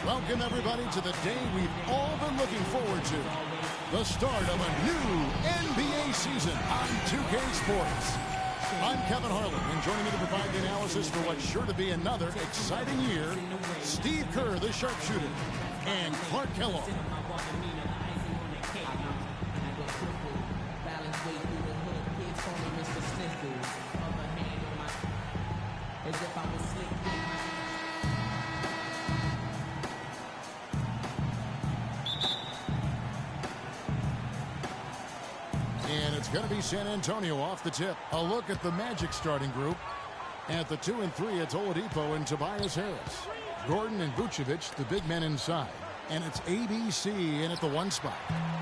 Welcome, everybody, to the day we've all been looking forward to. The start of a new NBA season on 2K Sports. I'm Kevin Harlan, and joining me to provide the analysis for what's sure to be another exciting year, Steve Kerr, the sharpshooter, and Clark Kellogg. And it's going to be San Antonio off the tip. A look at the Magic starting group. At the 2 and 3, it's Oladipo and Tobias Harris. Gordon and Vucevic, the big men inside. And it's ABC in at the 1 spot.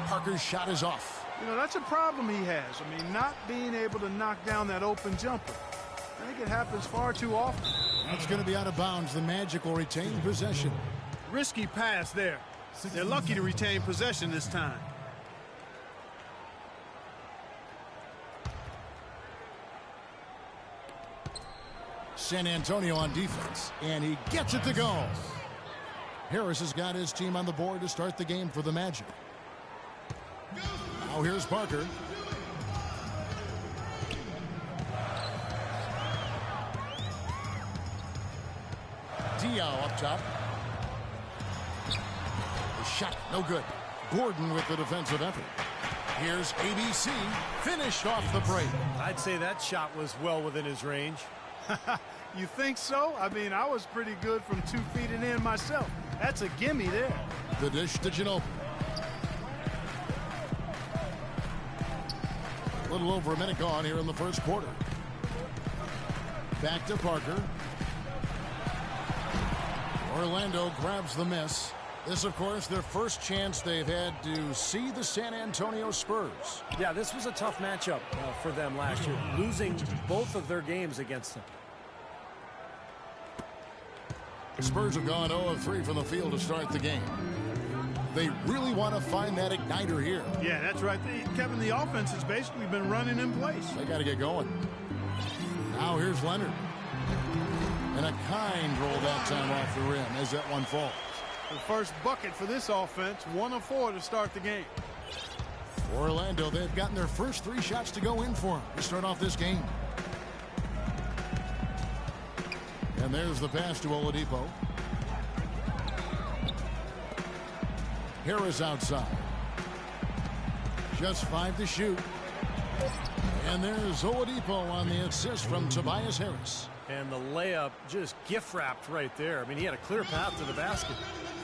Parker's shot is off. You know, that's a problem he has. I mean, not being able to knock down that open jumper. I think it happens far too often. That's going to be out of bounds. The Magic will retain possession. Risky pass there. They're lucky to retain possession this time. San Antonio on defense, and he gets it to go. Harris has got his team on the board to start the game for the Magic. Now here's Parker. Diaw up top. The shot, no good. Gordon with the defensive effort. Here's ABC, finished off the break. I'd say that shot was well within his range. You think so? I mean, I was pretty good from 2 feet and in myself. That's a gimme there. The dish to Ginobili. A little over a minute gone here in the first quarter. Back to Parker. Orlando grabs the miss. This, of course, their first chance they've had to see the San Antonio Spurs. Yeah, this was a tough matchup for them last year, losing both of their games against them. The Spurs have gone 0 of 3 from the field to start the game. They really want to find that igniter here. Yeah, that's right. Kevin, the offense has basically been running in place. They got to get going. Now here's Leonard. And a kind roll that time off the rim as that one falls. The first bucket for this offense, 1 of 4 to start the game. Orlando, they've gotten their first 3 shots to go in for them to start off this game. And there's the pass to Oladipo. Harris outside. Just 5 to shoot. And there's Oladipo on the assist from Tobias Harris. And the layup just gift-wrapped right there. I mean, he had a clear path to the basket.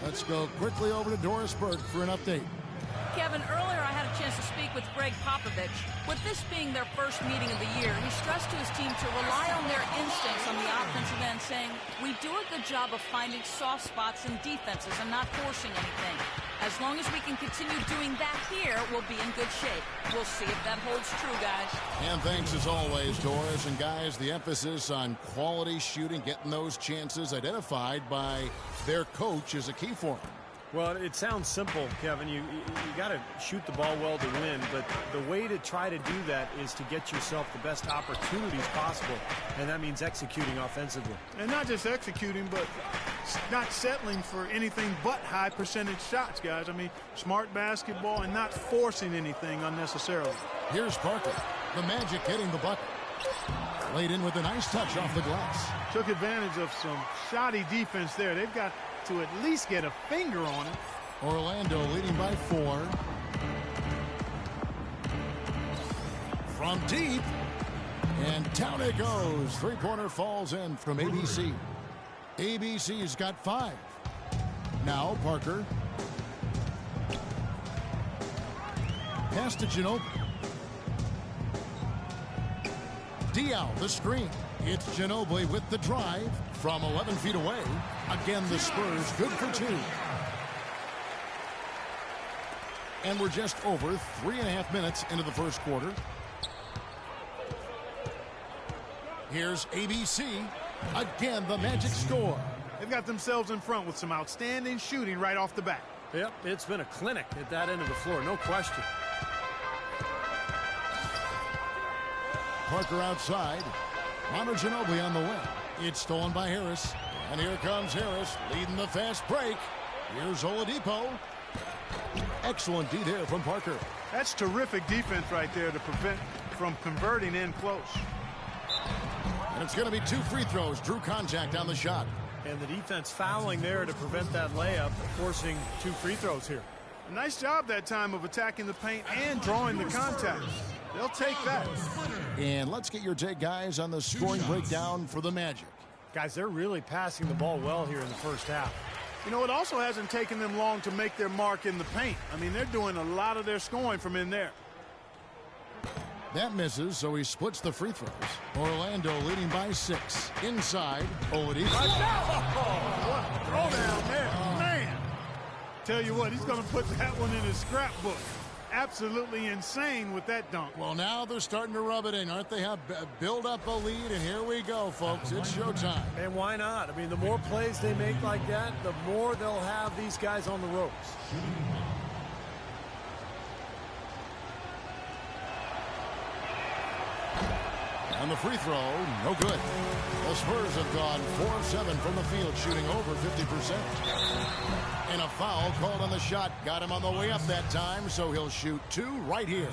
Let's go quickly over to Doris Burke for an update. Kevin, earlier I had a chance to speak with Greg Popovich. With this being their first meeting of the year, he stressed to his team to rely on their instincts on the offensive end, saying, we do a good job of finding soft spots in defenses and not forcing anything. As long as we can continue doing that here, we'll be in good shape. We'll see if that holds true, guys. And thanks as always, Doris. And guys, the emphasis on quality shooting, getting those chances identified by their coach is a key for them. Well, it sounds simple, Kevin. You got to shoot the ball well to win, but the way to try to do that is to get yourself the best opportunities possible, and that means executing offensively. And not just executing, but not settling for anything but high percentage shots, guys. I mean, smart basketball and not forcing anything unnecessarily. Here's Parker. The Magic getting the bucket. Laid in with a nice touch off the glass. Took advantage of some shoddy defense there. They've got to at least get a finger on it. Orlando leading by 4. From deep. And down it goes. 3-pointer falls in from ABC. ABC's got 5. Now Parker. Pass to Ginobili. Diaw, the screen. It's Ginobili with the drive from 11 feet away. Again, the Spurs good for 2. And we're just over 3.5 minutes into the first quarter. Here's ABC. Again, the Magic score. They've got themselves in front with some outstanding shooting right off the bat. Yep, it's been a clinic at that end of the floor, no question. Parker outside. Manu Ginobili on the wing. It's stolen by Harris. And here comes Harris leading the fast break. Here's Oladipo. Excellent D there from Parker. That's terrific defense right there to prevent from converting in close. And it's going to be 2 free throws. Drew contact on the shot. And the defense fouling there to prevent that layup, forcing 2 free throws here. A nice job that time of attacking the paint and drawing the contact. They'll take that. And let's get your take, guys, on the scoring breakdown for the Magic. Guys, they're really passing the ball well here in the first half. You know, it also hasn't taken them long to make their mark in the paint. I mean, they're doing a lot of their scoring from in there. That misses, so he splits the free throws. Orlando leading by 6. Inside, Oladipo. What a throwdown there. Man. Tell you what, he's going to put that one in his scrapbook. Absolutely insane with that dunk. Well, now they're starting to rub it in, aren't they? Have build up a lead, and here we go, folks. It's showtime. And why not? I mean, the more plays they make like that, the more they'll have these guys on the ropes. And the free throw, no good. The Spurs have gone 4-7 from the field, shooting over 50%. And a foul called on the shot. Got him on the way up that time, so he'll shoot 2 right here.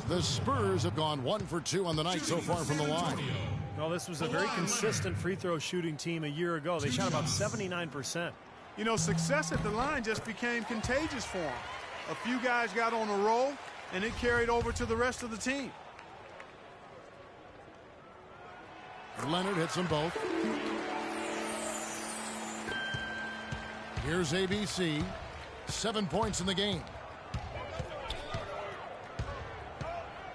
The Spurs have gone 1 for 2 on the night so far from the line. Well, this was a very consistent free throw shooting team a year ago. They shot about 79%. You know, success at the line just became contagious for them. A few guys got on a roll, and it carried over to the rest of the team. Leonard hits them both. Here's ABC. 7 points in the game.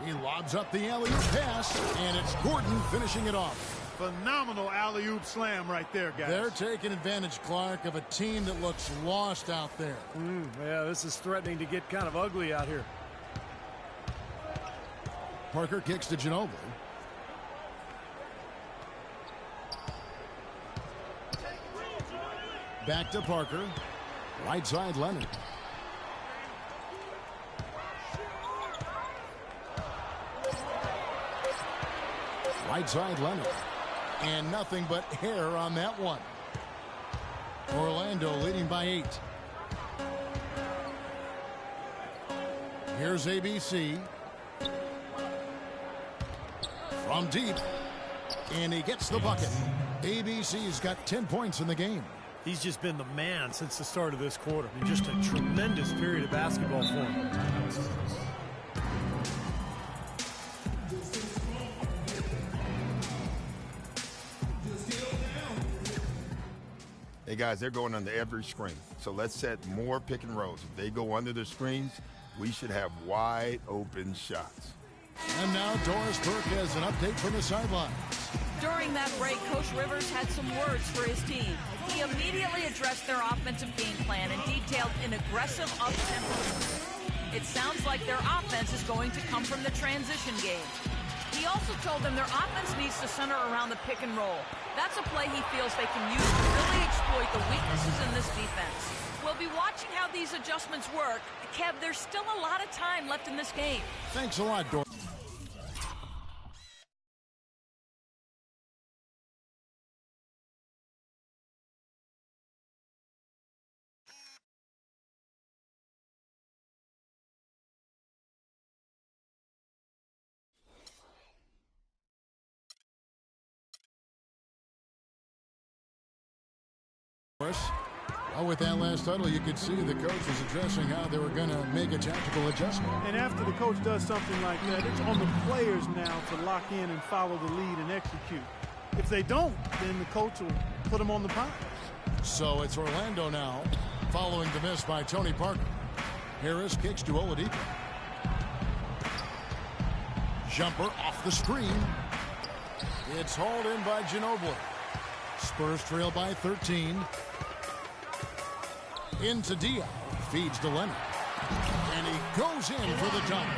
He lobs up the alley-oop pass, and it's Gordon finishing it off. Phenomenal alley-oop slam right there, guys. They're taking advantage, Clark, of a team that looks lost out there. Yeah, this is threatening to get kind of ugly out here. Parker kicks to Ginobili. Back to Parker. Right side, Leonard. Right side, Leonard. And nothing but hair on that one. Orlando leading by 8. Here's ABC. From deep. And he gets the bucket. ABC's got 10 points in the game. He's just been the man since the start of this quarter. I mean, just a tremendous period of basketball for him. Hey, guys, they're going under every screen. So let's set more pick and rolls. If they go under the screens, we should have wide open shots. And now Doris Burke has an update from the sidelines. During that break, Coach Rivers had some words for his team. He immediately addressed their offensive game plan and detailed an aggressive up-tempo. It sounds like their offense is going to come from the transition game. He also told them their offense needs to center around the pick and roll. That's a play he feels they can use to really exploit the weaknesses in this defense. We'll be watching how these adjustments work. Kev, there's still a lot of time left in this game. Thanks a lot, Doris. Well, with that last huddle, you could see the coach was addressing how they were going to make a tactical adjustment. And after the coach does something like that, it's on the players now to lock in and follow the lead and execute. If they don't, then the coach will put them on the pile. So it's Orlando now, following the miss by Tony Parker. Harris kicks to Oladipo. Jumper off the screen. It's hauled in by Ginobili. Spurs trail by 13. Into Diaz. Feeds to Leonard. And he goes in for the dunk.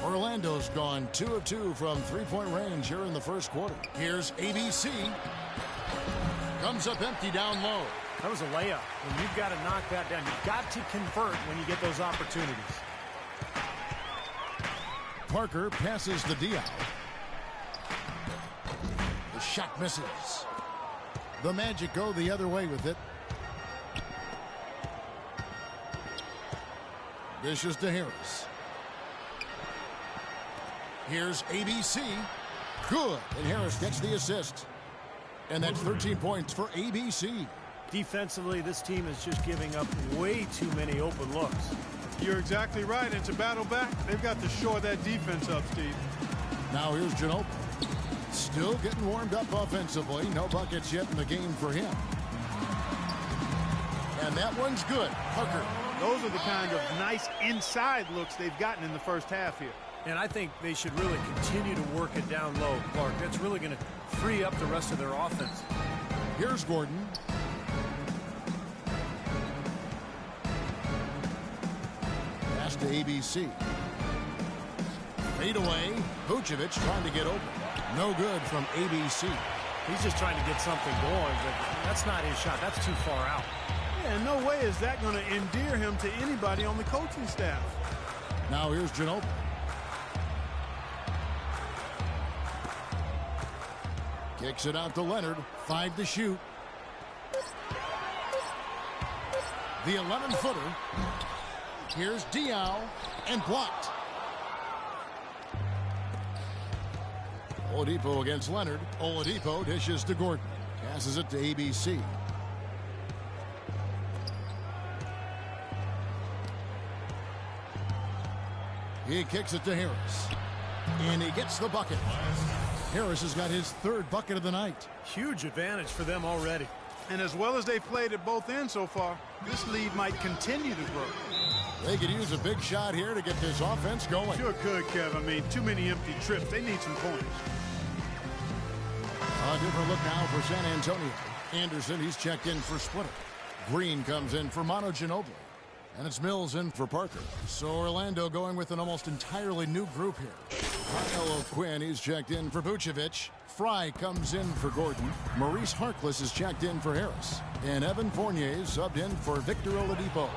Orlando's gone 2 of 2 from three-point range here in the first quarter. Here's ABC. Comes up empty down low. That was a layup, and you've got to knock that down. You've got to convert when you get those opportunities. Parker passes to Diaz. The shot Shot misses. The Magic go the other way with it. Dishes to Harris. Here's ABC. Good. And Harris gets the assist. And that's 13 points for ABC. Defensively, this team is just giving up way too many open looks. You're exactly right. And to battle back, they've got to shore that defense up, Steve. Now here's Ginobili. Still getting warmed up offensively. No buckets yet in the game for him. And that one's good. Parker. Those are the kind of nice inside looks they've gotten in the first half here. And I think they should really continue to work it down low, Clark. That's really going to free up the rest of their offense. Here's Gordon. Pass to ABC. Fade away. Vucevic trying to get open. No good from ABC. He's just trying to get something going, but that's not his shot. That's too far out. Yeah, in no way is that going to endear him to anybody on the coaching staff. Now here's Ginobili. Kicks it out to Leonard. 5 to shoot. The 11-footer. Here's Diaw. And blocked. Oladipo against Leonard. Oladipo dishes to Gordon. Passes it to ABC. He kicks it to Harris. And he gets the bucket. Harris has got his 3rd bucket of the night. Huge advantage for them already. And as well as they've played at both ends so far, this lead might continue to grow. They could use a big shot here to get this offense going. Sure could, Kev. I mean, too many empty trips. They need some points. A different look now for San Antonio. Anderson, he's checked in for Splitter. Green comes in for Manu Ginobili. And it's Mills in for Parker. So Orlando going with an almost entirely new group here. Kyle O'Quinn, he's checked in for Vucevic. Fry comes in for Gordon. Maurice Harkless is checked in for Harris. And Evan Fournier subbed in for Victor Oladipo.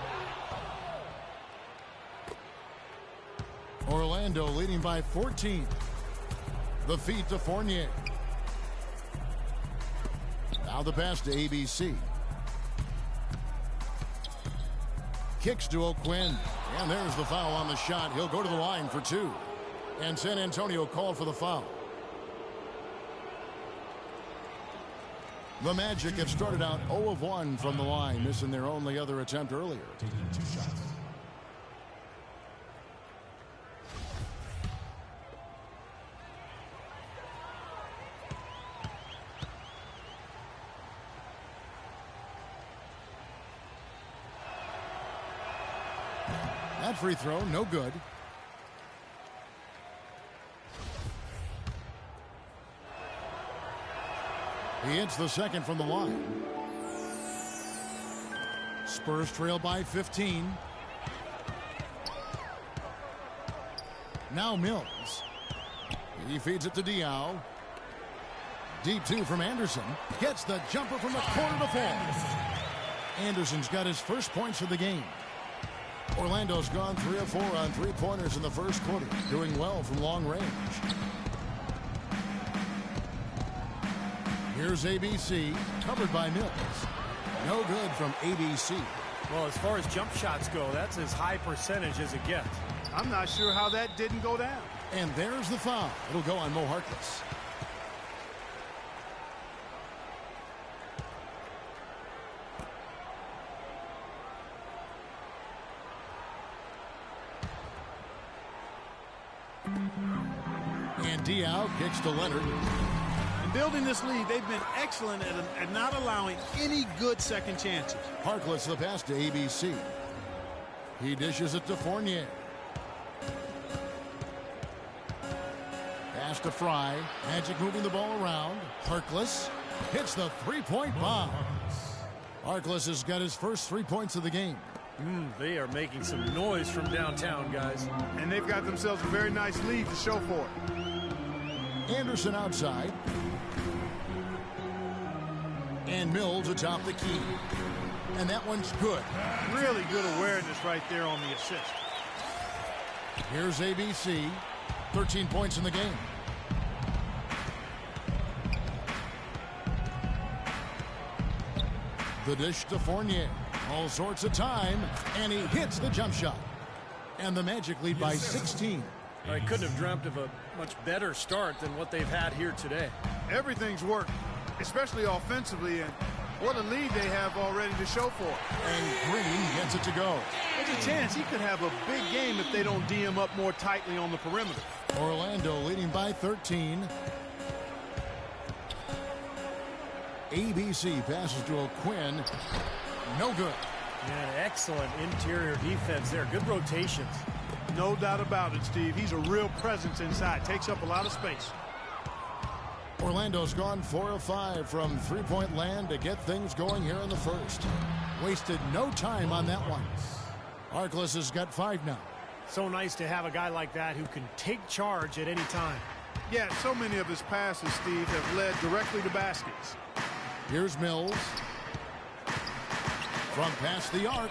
Orlando leading by 14. The feed to Fournier. Now the pass to ABC. Kicks to O'Quinn. And there's the foul on the shot. He'll go to the line for 2. And San Antonio called for the foul. The Magic have started out 0 of 1 from the line, missing their only other attempt earlier. Taking 2 shots. That free throw, no good. He hits the second from the line. Spurs trail by 15. Now Mills. He feeds it to Diaw. Deep 2 from Anderson. Gets the jumper from the corner to fall. Anderson's got his first points of the game. Orlando's gone 3 of 4 on 3-pointers in the first quarter, doing well from long range. Here's ABC, covered by Mills. No good from ABC. Well, as far as jump shots go, that's as high percentage as it gets. I'm not sure how that didn't go down. And there's the foul. It'll go on Mo Harkless. And Diaw kicks to Leonard. In building this lead, they've been excellent at not allowing any good second chances. Harkless the pass to ABC. He dishes it to Fournier. Pass to Fry. Magic moving the ball around. Harkless hits the 3-point bomb. Harkless has got his first 3 points of the game. They are making some noise from downtown, guys. And they've got themselves a very nice lead to show for it. Anderson outside. And Mills atop the key. And that one's good. Really good awareness right there on the assist. Here's ABC. 13 points in the game. The dish to Fournier. All sorts of time, and he hits the jump shot. And the Magic lead by 16. I couldn't have dreamt of a much better start than what they've had here today. Everything's worked, especially offensively, and what a lead they have already to show for it. And Green gets it to go. There's a chance he could have a big game if they don't D him up more tightly on the perimeter. Orlando leading by 13. ABC passes to O'Quinn. No good. Yeah, excellent interior defense there. Good rotations. No doubt about it, Steve. He's a real presence inside. Takes up a lot of space. Orlando's gone 4 of 5 from three-point land to get things going here in the first. Wasted no time on that one. Arkless has got 5 now. So nice to have a guy like that who can take charge at any time. Yeah, so many of his passes, Steve, have led directly to baskets. Here's Mills. From past the arc.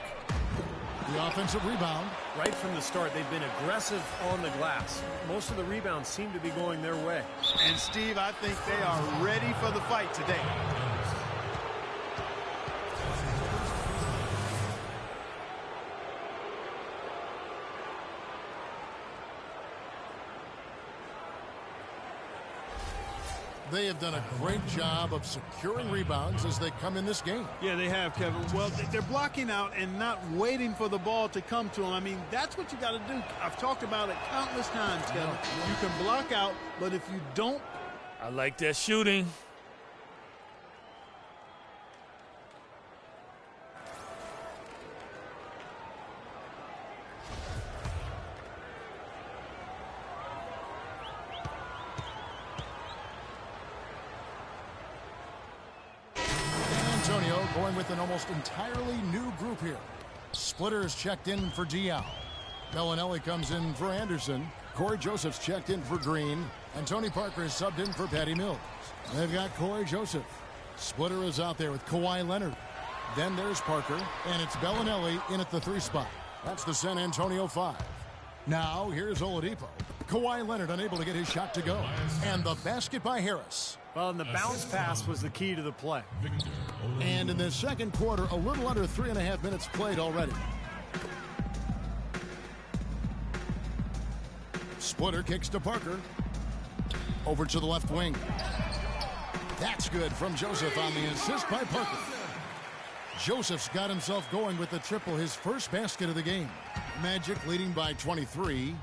The offensive rebound. Right from the start, they've been aggressive on the glass. Most of the rebounds seem to be going their way. And, Steve, I think they are ready for the fight today. They have done a great job of securing rebounds as they come in this game. Yeah, they have, Kevin. Well, they're blocking out and not waiting for the ball to come to them. I mean, that's what you got to do. I've talked about it countless times, Kevin. You can block out, but if you don't... I like that shooting. Going with an almost entirely new group here. Splitter's checked in for Diao. Bellinelli comes in for Anderson. Corey Joseph's checked in for Green. And Tony Parker is subbed in for Patty Mills. They've got Corey Joseph. Splitter is out there with Kawhi Leonard. Then there's Parker, and it's Bellinelli in at the 3 spot. That's the San Antonio 5. Now here's Oladipo. Kawhi Leonard unable to get his shot to go. And the basket by Harris. Well, and the bounce pass was the key to the play. And in the second quarter, a little under 3.5 minutes played already. Splitter kicks to Parker. Over to the left wing. That's good from Joseph on the assist by Parker. Joseph's got himself going with the triple, his first basket of the game. Magic leading by 23.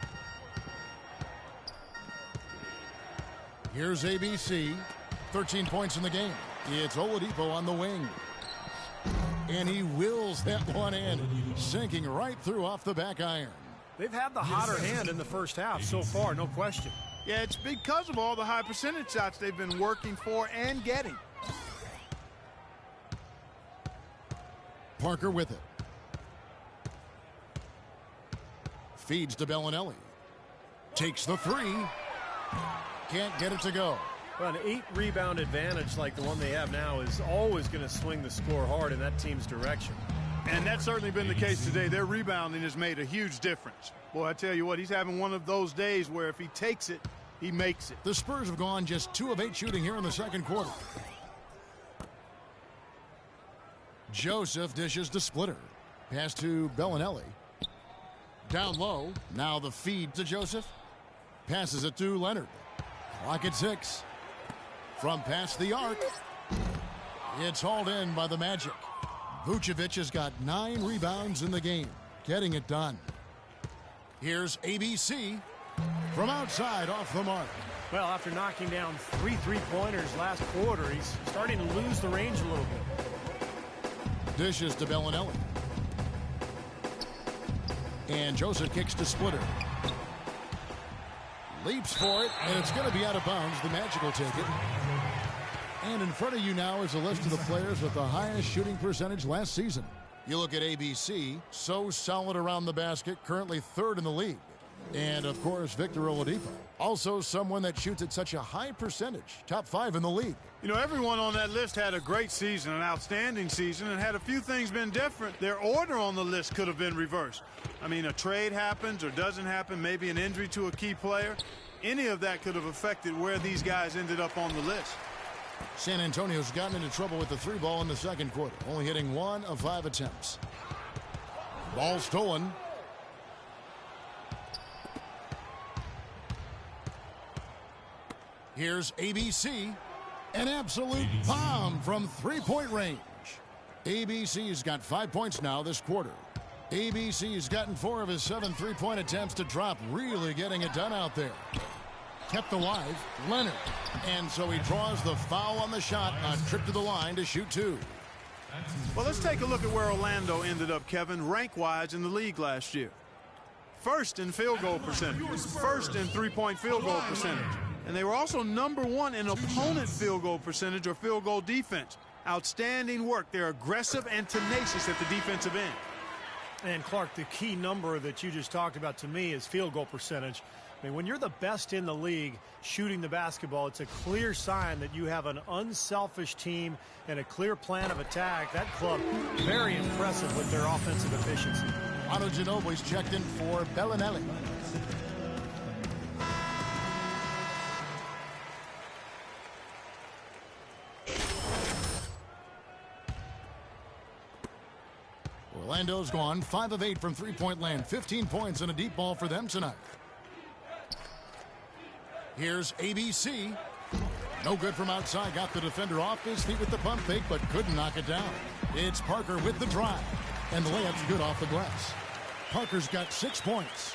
Here's ABC. 13 points in the game. It's Oladipo on the wing. And he wills that one in, sinking right through off the back iron. They've had the hotter hand in the first half so far, no question. Yeah, it's because of all the high percentage shots they've been working for and getting. Parker with it. Feeds to Bellinelli. Takes the 3. Can't get it to go. Well, an 8-rebound advantage like the one they have now is always going to swing the score hard in that team's direction. And that's certainly been the case today. Their rebounding has made a huge difference. Boy, I tell you what, he's having one of those days where if he takes it, he makes it. The Spurs have gone just 2 of 8 shooting here in the second quarter. Joseph dishes to Splitter. Pass to Bellinelli. Down low. Now the feed to Joseph. Passes it to Leonard. Clock at 6. From past the arc. It's hauled in by the Magic. Vucevic has got 9 rebounds in the game. Getting it done. Here's ABC. From outside off the mark. Well, after knocking down 3 3-pointers last quarter, he's starting to lose the range a little bit. Dishes to Bellinelli. And Joseph kicks to Splitter. Leaps for it, and it's going to be out of bounds. The Magic will take it. And in front of you now is a list of the players with the highest shooting percentage last season. You look at ABC, so solid around the basket, currently 3rd in the league. And, of course, Victor Oladipo, also someone that shoots at such a high percentage, top 5 in the league. You know, everyone on that list had a great season, an outstanding season, and had a few things been different, their order on the list could have been reversed. I mean, a trade happens or doesn't happen, maybe an injury to a key player. Any of that could have affected where these guys ended up on the list. San Antonio's gotten into trouble with the 3 ball in the second quarter, only hitting 1 of 5 attempts. Ball stolen. Here's ABC. An absolute bomb from 3-point range. ABC's got 5 points now this quarter. ABC's gotten 4 of his 7 3-point attempts to drop, really getting it done out there. Kept alive, Leonard. And so he draws the foul on the shot, a trip to the line to shoot 2. Well, let's take a look at where Orlando ended up, Kevin, rank-wise in the league last year. First in field goal percentage, first in 3-point field goal percentage. And they were also number 1 in opponent field goal percentage or field goal defense. Outstanding work. They're aggressive and tenacious at the defensive end. And Clark, the key number that you just talked about to me is field goal percentage. I mean, when you're the best in the league shooting the basketball, it's a clear sign that you have an unselfish team and a clear plan of attack. That club, very impressive with their offensive efficiency. Otto Ginobili's checked in for Bellinelli. Orlando's gone 5 of 8 from 3-point land. 15 points and a deep ball for them tonight. Here's ABC. No good from outside. Got the defender off his feet with the pump fake, but couldn't knock it down. It's Parker with the drive. And the layup's good off the glass. Parker's got 6 points.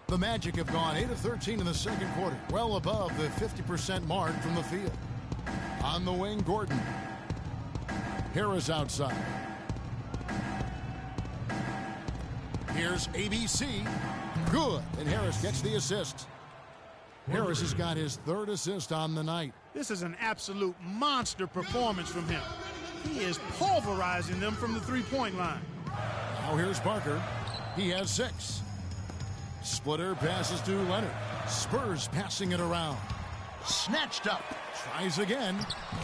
The Magic have gone 8 of 13 in the second quarter. Well above the 50% mark from the field. On the wing, Gordon. Harris outside. Here's ABC. Good. And Harris gets the assist. Harris has got his 3rd assist on the night. This is an absolute monster performance from him. He is pulverizing them from the 3-point line. Now here's Parker. He has 6. Splitter passes to Leonard. Spurs passing it around. Snatched up. Tries again.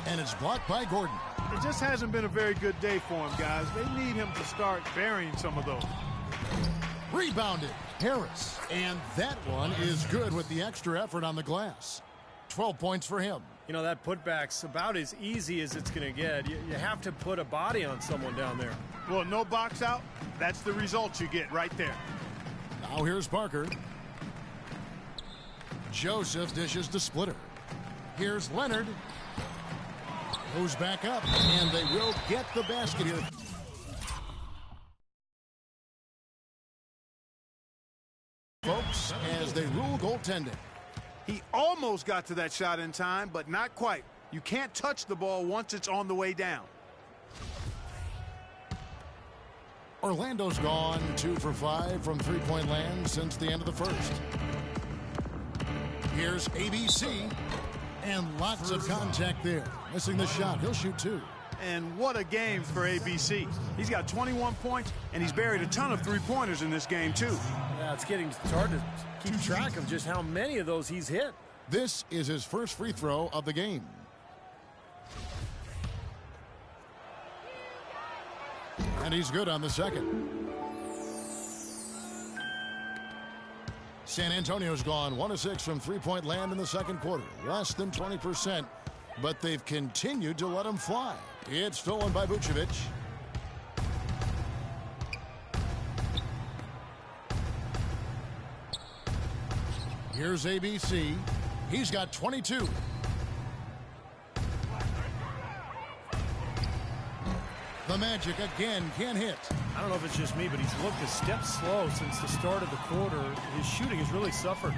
And it's blocked by Gordon. It just hasn't been a very good day for him, guys. They need him to start burying some of those. Rebounded. Harris. And that one is good with the extra effort on the glass. 12 points for him. You know, that putback's about as easy as it's going to get. You have to put a body on someone down there. Well, no box out. That's the result you get right there. Now here's Parker. Joseph dishes to Splitter. Here's Leonard. Goes back up, and they will get the basket here. Folks, as they rule goaltending. He almost got to that shot in time, but not quite. You can't touch the ball once it's on the way down. Orlando's gone 2 for 5 from 3-point land since the end of the first. Here's ABC. And lots of contact there. Missing the shot. He'll shoot 2. And what a game for ABC. He's got 21 points, and he's buried a ton of 3-pointers in this game, too. Yeah, it's hard to keep track of just how many of those he's hit. This is his first free throw of the game. And he's good on the second. San Antonio's gone 1 of 6 from 3-point land in the second quarter. Less than 20%, but they've continued to let him fly. It's stolen by Vucevic. Here's ABC. He's got 22. The Magic again can't hit. I don't know if it's just me, but he's looked a step slow since the start of the quarter. His shooting has really suffered.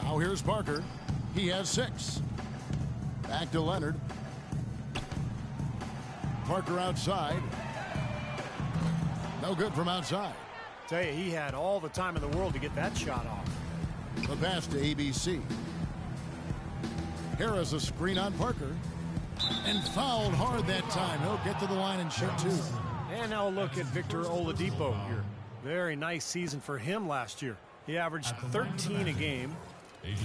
Now here's Parker. He has 6. Back to Leonard. Parker outside. No good from outside. Tell you, he had all the time in the world to get that shot off. The pass to ABC. Harris a screen on Parker. And fouled hard that time. He'll get to the line and shoot 2. And now a look at Victor Oladipo here. Very nice season for him last year. He averaged 13 a game,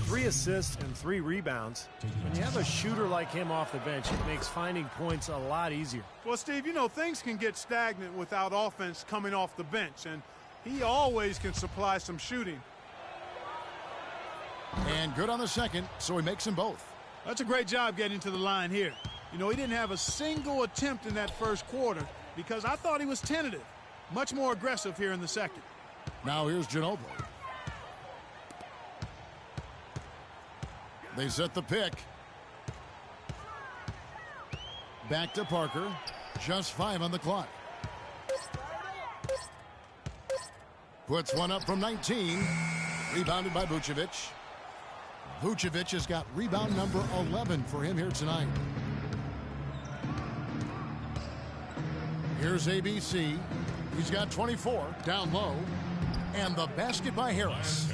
3 assists and 3 rebounds. When you have a shooter like him off the bench, it makes finding points a lot easier. Well, Steve, you know, things can get stagnant without offense coming off the bench, and he always can supply some shooting. And good on the second, so he makes them both. That's a great job getting to the line here. You know, he didn't have a single attempt in that first quarter because I thought he was tentative. Much more aggressive here in the second. Now here's Ginobili. They set the pick. Back to Parker. Just 5 on the clock. Puts one up from 19. Rebounded by Vucevic. Vucevic has got rebound number 11 for him here tonight. Here's ABC. He's got 24 down low. And the basket by Harris.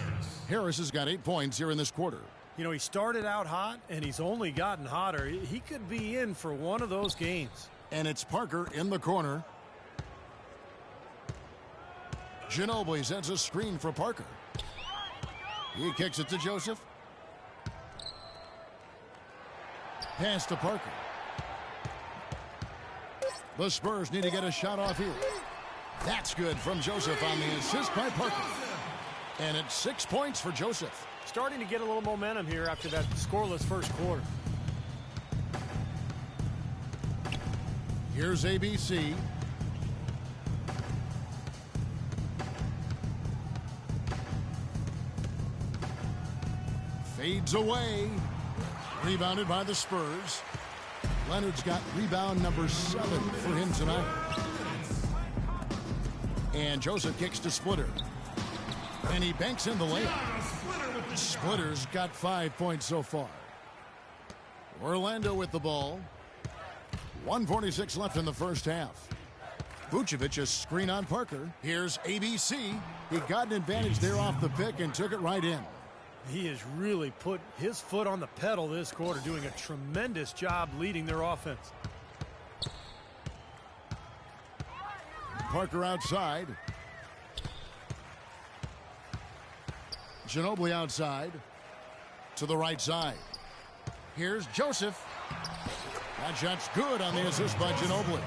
Harris has got 8 points here in this quarter. You know, he started out hot, and he's only gotten hotter. He could be in for one of those games. And it's Parker in the corner. Ginobili sends a screen for Parker. He kicks it to Joseph. Pass to Parker. The Spurs need to get a shot off here. That's good from Joseph on the assist by Parker. And it's 6 points for Joseph. Starting to get a little momentum here after that scoreless first quarter. Here's ABC. Fades away. Rebounded by the Spurs. Leonard's got rebound number 7 for him tonight. And Joseph kicks to Splitter. And he banks in the layup. Splitter's got 5 points so far. Orlando with the ball. 1:46 left in the first half. Vucevic a screen on Parker. Here's ABC. He got an advantage there off the pick and took it right in. He has really put his foot on the pedal this quarter, doing a tremendous job leading their offense. Parker outside. Ginobili outside. To the right side. Here's Joseph. That shot's good on the assist by Ginobili.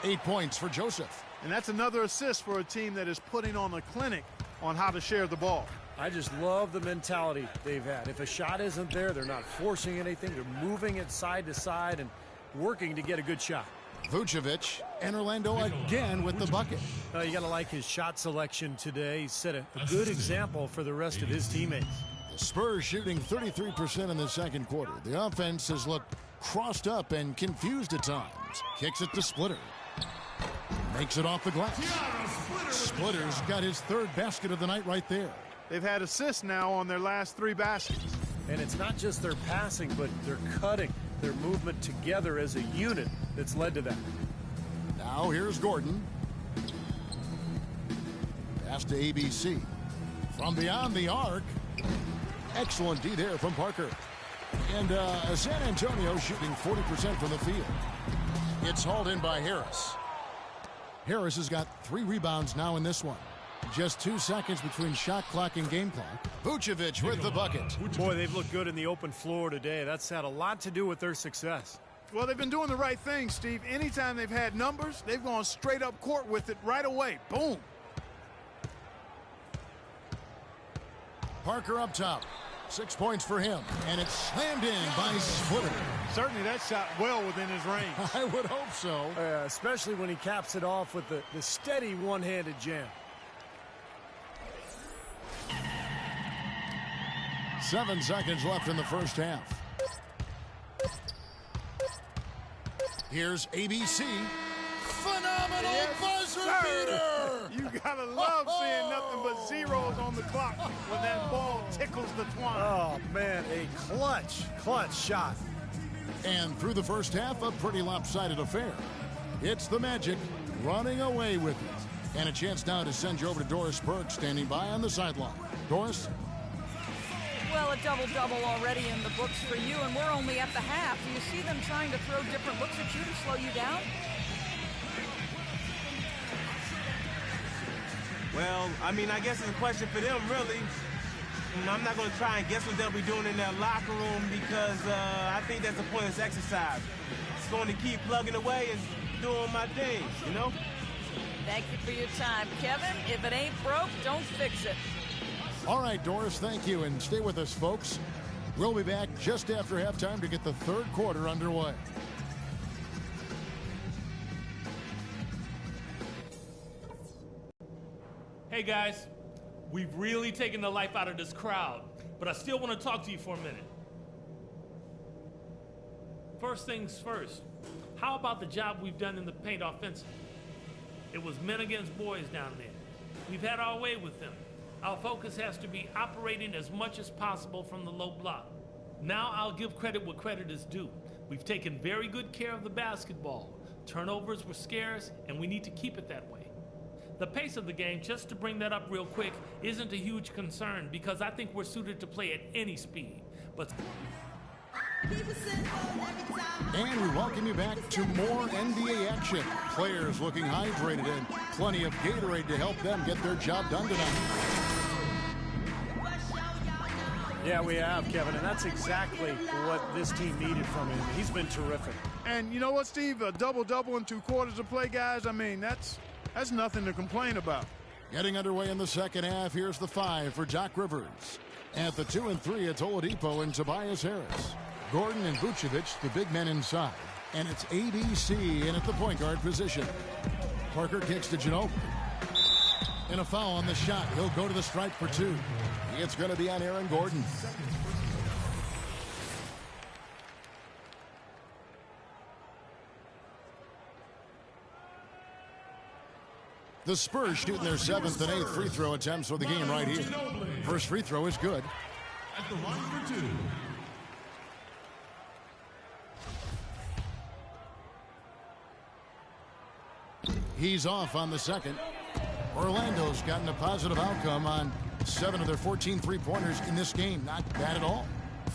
8 points for Joseph. And that's another assist for a team that is putting on a clinic on how to share the ball. I just love the mentality they've had. If a shot isn't there, they're not forcing anything. They're moving it side to side and working to get a good shot. Vucevic and Orlando again with the bucket. You got to like his shot selection today. He set a good example for the rest of his teammates. The Spurs shooting 33% in the second quarter. The offense has looked crossed up and confused at times. Kicks it to Splitter. Makes it off the glass. Splitter's got his 3rd basket of the night right there. They've had assists now on their last 3 baskets. And it's not just their passing, but their cutting, their movement together as a unit that's led to that. Now here's Gordon. Pass to ABC. From beyond the arc. Excellent D there from Parker. And San Antonio shooting 40% from the field. It's hauled in by Harris. Harris has got 3 rebounds now in this one. Just 2 seconds between shot clock and game clock. Vucevic with the bucket. Boy, they've looked good in the open floor today. That's had a lot to do with their success. Well, they've been doing the right thing, Steve. Anytime they've had numbers, they've gone straight up court with it right away. Boom. Parker up top. 6 points for him. And it's slammed in by Splitter. Certainly that shot well within his range. I would hope so. Especially when he caps it off with the steady one-handed jam. 7 seconds left in the first half. Here's ABC. Phenomenal buzzer beater! You gotta love seeing nothing but zeros on the clock when that ball tickles the twine. Oh, man, a clutch shot. And through the first half, a pretty lopsided affair. It's the Magic running away with it. And a chance now to send you over to Doris Burke standing by on the sideline. Doris? Well, a double-double already in the books for you, and we're only at the half. Do you see them trying to throw different looks at you to slow you down? Well, I mean, I guess it's a question for them, really. I'm not going to try and guess what they'll be doing in their locker room because I think that's a pointless exercise. It's going to keep plugging away and doing my thing, you know? Thank you for your time, Kevin. If it ain't broke, don't fix it. All right, Doris, thank you, and stay with us, folks. We'll be back just after halftime to get the third quarter underway. Hey guys, we've really taken the life out of this crowd, but I still want to talk to you for a minute. First things first, how about the job we've done in the paint offensive? It was men against boys down there. We've had our way with them. Our focus has to be operating as much as possible from the low block. Now I'll give credit what credit is due. We've taken very good care of the basketball. Turnovers were scarce, and we need to keep it that way. The pace of the game, just to bring that up real quick, isn't a huge concern because I think we're suited to play at any speed. But And we welcome you back to more NBA action. Players looking hydrated and plenty of Gatorade to help them get their job done tonight. Yeah, we have, Kevin, and that's exactly what this team needed from him. He's been terrific. And you know what, Steve? A double-double in 2 quarters of play, guys. I mean, that's nothing to complain about. Getting underway in the second half, here's the 5 for Doc Rivers. At the 2 and 3, it's Oladipo and Tobias Harris. Gordon and Vucevic, the big men inside. And it's ABC in at the point guard position. Parker kicks to Ginobili. And a foul on the shot. He'll go to the stripe for 2. It's going to be on Aaron Gordon. The Spurs shooting their 7th and 8th free throw attempts for the game right here. First free throw is good. At the line for 2. He's off on the second. Orlando's gotten a positive outcome on 7 of their 14 three-pointers in this game. Not bad at all.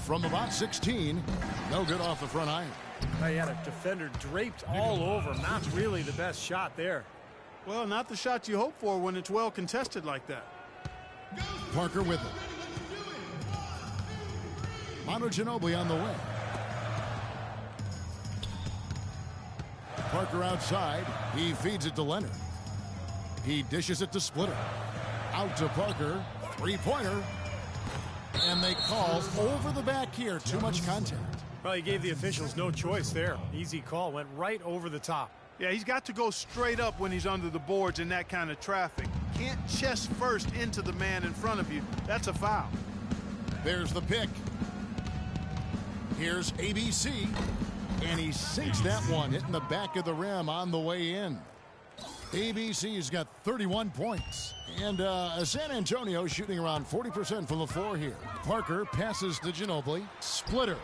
From about 16, no good off the front iron. He had a defender draped all over him. Not really the best shot there. Well, not the shot you hope for when it's well contested like that. Parker with it. Manu Ginobili on the way. Parker outside. He feeds it to Leonard. He dishes it to Splitter. Out to Parker. Three-pointer. And they call over the back here. Too much contact. Well, he gave the officials no choice there. Easy call. Went right over the top. Yeah, he's got to go straight up when he's under the boards in that kind of traffic. Can't chest first into the man in front of you. That's a foul. There's the pick. Here's ABC. And he sinks that one, hitting the back of the rim on the way in. ABC's got 31 points. And San Antonio shooting around 40% from the floor here. Parker passes to Ginobili. Splitter.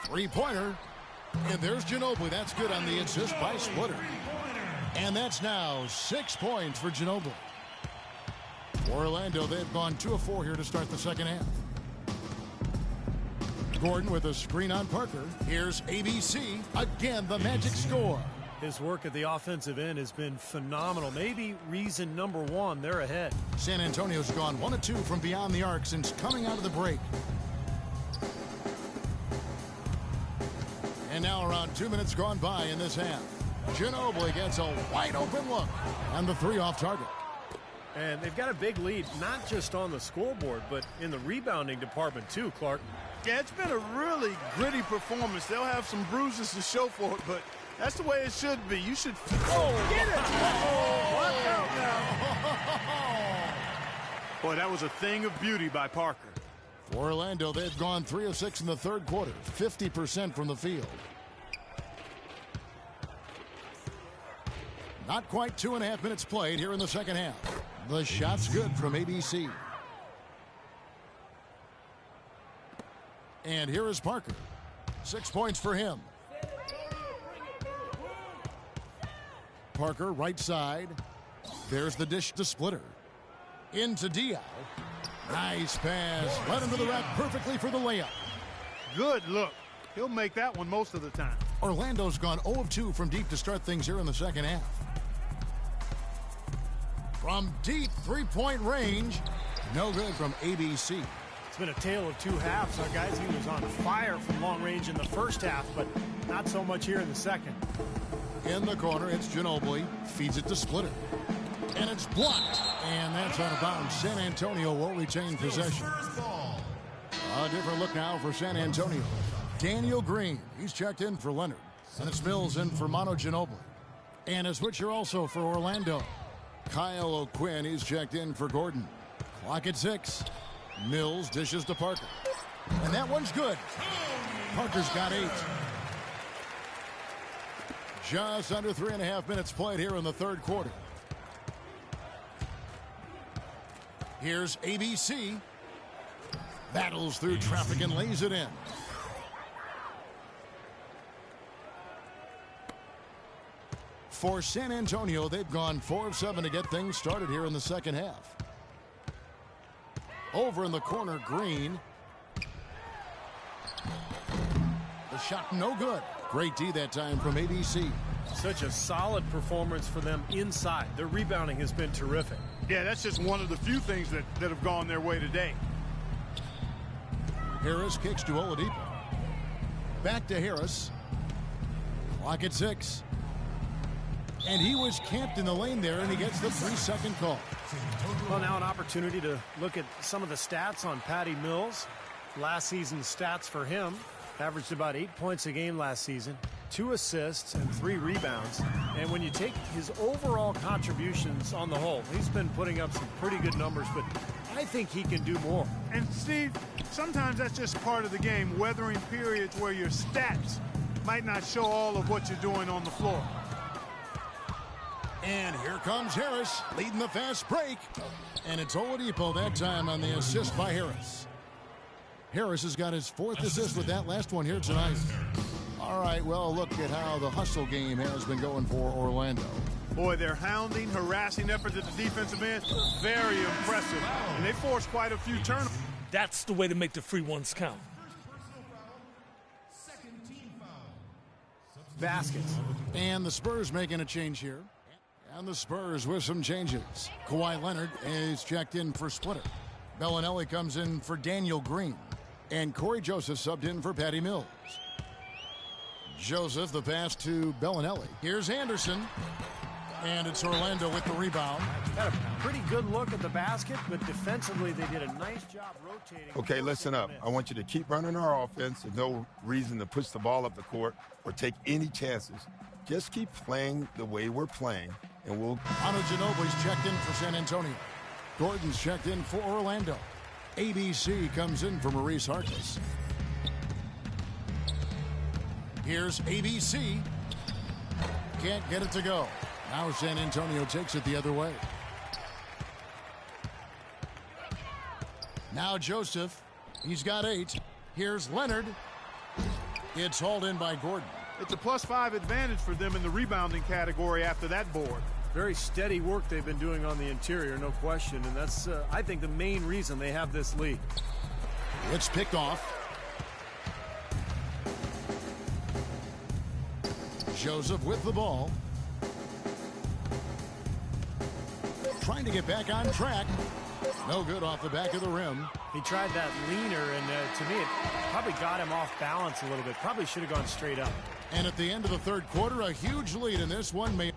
Three-pointer. And there's Ginobili. That's good on the assist by Splitter. And that's now 6 points for Ginobili. Orlando, they've gone 2 of 4 here to start the second half. Gordon with a screen on Parker. Here's ABC. Again, the magic score. His work at the offensive end has been phenomenal. Maybe reason number 1, they're ahead. San Antonio's gone 1 of 2 from beyond the arc since coming out of the break. And now around 2 minutes gone by in this half. Ginobili gets a wide open look. And the 3 off target. And they've got a big lead, not just on the scoreboard, but in the rebounding department too, Clark. Yeah, it's been a really gritty performance. They'll have some bruises to show for it, but that's the way it should be. You should... Oh, get it! Watch out now. Boy, that was a thing of beauty by Parker. For Orlando, they've gone 3 of 6 in the third quarter, 50% from the field. Not quite 2.5 minutes played here in the second half. The shot's good from ABC. And here is Parker. 6 points for him. Parker, right side. There's the dish to Splitter. Into Diaw. Nice pass. Led into the rack perfectly for the layup. Good look. He'll make that one most of the time. Orlando's gone 0 of 2 from deep to start things here in the second half. From deep three-point range. No good from ABC. It's been a tale of 2 halves. Our guys, he was on fire from long range in the first half, but not so much here in the second. In the corner, it's Ginobili. Feeds it to Splitter. And it's blocked. And that's out of bounds. San Antonio will retain possession. A different look now for San Antonio. Daniel Green, he's checked in for Leonard. And it's Mills in for Manu Ginobili. And a switcher also for Orlando. Kyle O'Quinn, he's checked in for Gordon. Clock at 6. Mills dishes to Parker. And that one's good. Parker's got 8. Just under 3.5 minutes played here in the third quarter. Here's ABC. Battles through traffic and lays it in. For San Antonio, they've gone 4 of 7 to get things started here in the second half. Over in the corner, Green. The shot no good. Great D that time from ABC. Such a solid performance for them inside. Their rebounding has been terrific. Yeah, that's just one of the few things that have gone their way today. Harris kicks to Oladipo. Back to Harris. Clock at 6. And he was camped in the lane there, and he gets the 3-second call. Well, now an opportunity to look at some of the stats on Patty Mills. Last season's stats for him. Averaged about 8 points a game last season, 2 assists and 3 rebounds. And when you take his overall contributions on the whole, he's been putting up some pretty good numbers, but I think he can do more. And Steve, sometimes that's just part of the game, weathering periods where your stats might not show all of what you're doing on the floor. And here comes Harris, leading the fast break. And it's Oladipo that time on the assist by Harris. Harris has got his 4th assist with that last one here tonight. All right, well, look at how the hustle game has been going for Orlando. Boy, their hounding, harassing efforts at the defensive end, very impressive. And they forced quite a few turnovers. That's the way to make the free ones count. Baskets. And the Spurs making a change here. And the Spurs with some changes. Kawhi Leonard is checked in for Splitter. Bellinelli comes in for Daniel Green. And Corey Joseph subbed in for Patty Mills. Joseph, the pass to Bellinelli. Here's Anderson. And it's Orlando with the rebound. Had a pretty good look at the basket, but defensively they did a nice job rotating. Okay, listen up. I want you to keep running our offense. There's no reason to push the ball up the court or take any chances. Just keep playing the way we're playing, and we'll... Manu Ginobili's checked in for San Antonio. Gordon's checked in for Orlando. ABC comes in for Maurice Harkless. Here's ABC. Can't get it to go. Now San Antonio takes it the other way. Now Joseph. He's got 8. Here's Leonard. It's hauled in by Gordon. It's a +5 advantage for them in the rebounding category after that board. Very steady work they've been doing on the interior, no question. And that's, I think, the main reason they have this lead. It's picked off. Joseph with the ball. Trying to get back on track. No good off the back of the rim. He tried that leaner, and to me, it probably got him off balance a little bit. Probably should have gone straight up. And at the end of the third quarter, a huge lead in this one.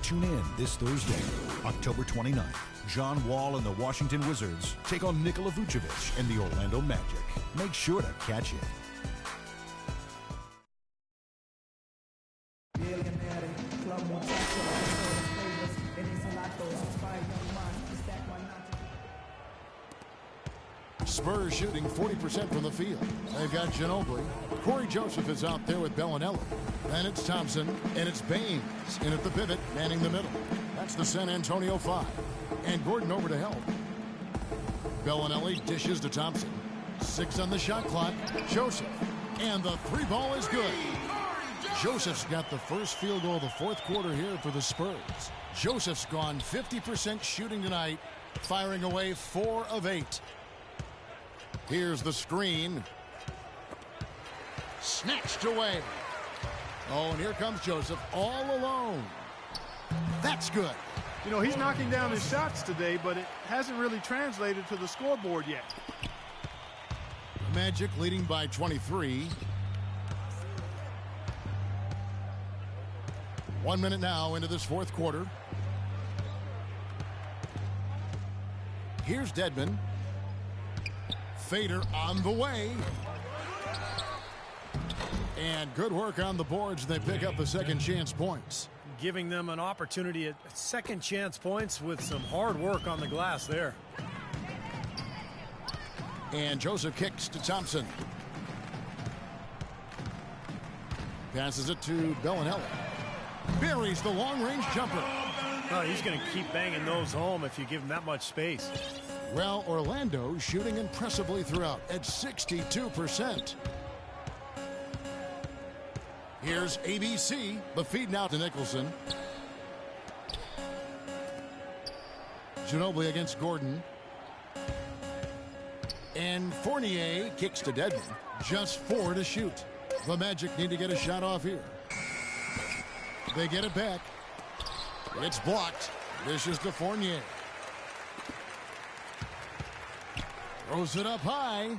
Tune in this Thursday, October 29th. John Wall and the Washington Wizards take on Nikola Vucevic and the Orlando Magic. Make sure to catch it. Spurs shooting 40% from the field. They've got Ginobili. Corey Joseph is out there with Bellinelli. Then it's Thompson, and it's Baines in at the pivot, manning the middle. That's the San Antonio 5. And Gordon over to help. Bellinelli dishes to Thompson. 6 on the shot clock. Joseph. And the 3 ball is good. Joseph's got the first field goal of the fourth quarter here for the Spurs. Joseph's gone 50% shooting tonight, firing away 4 of 8. Here's the screen. Snatched away. Oh, and here comes Joseph all alone. That's good. You know, he's knocking down his shots today, but it hasn't really translated to the scoreboard yet. Magic leading by 23. 1 minute now into this fourth quarter. Here's Dedmon. Fader on the way. And good work on the boards. They pick up the second chance points. Giving them an opportunity at second chance points with some hard work on the glass there. And Joseph kicks to Thompson. Passes it to Bellinelli. Buries the long-range jumper. Oh, he's going to keep banging those home if you give him that much space. Well, Orlando shooting impressively throughout at 62%. Here's ABC, the feed now to Nicholson. Ginobili against Gordon. And Fournier kicks to Dedmon. Just 4 to shoot. The Magic need to get a shot off here. They get it back. It's blocked. Dishes to Fournier. Throws it up high.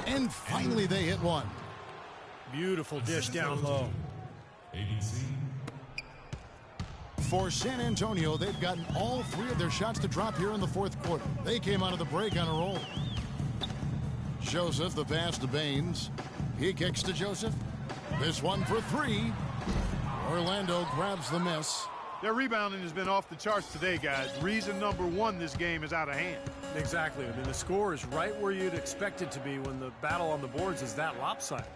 And finally they hit one. Beautiful dish down low. For San Antonio, they've gotten all 3 of their shots to drop here in the fourth quarter. They came out of the break on a roll. Joseph, the pass to Baines. He kicks to Joseph. This one for 3. Orlando grabs the miss. Their rebounding has been off the charts today, guys. Reason number 1, this game is out of hand. Exactly. I mean, the score is right where you'd expect it to be when the battle on the boards is that lopsided.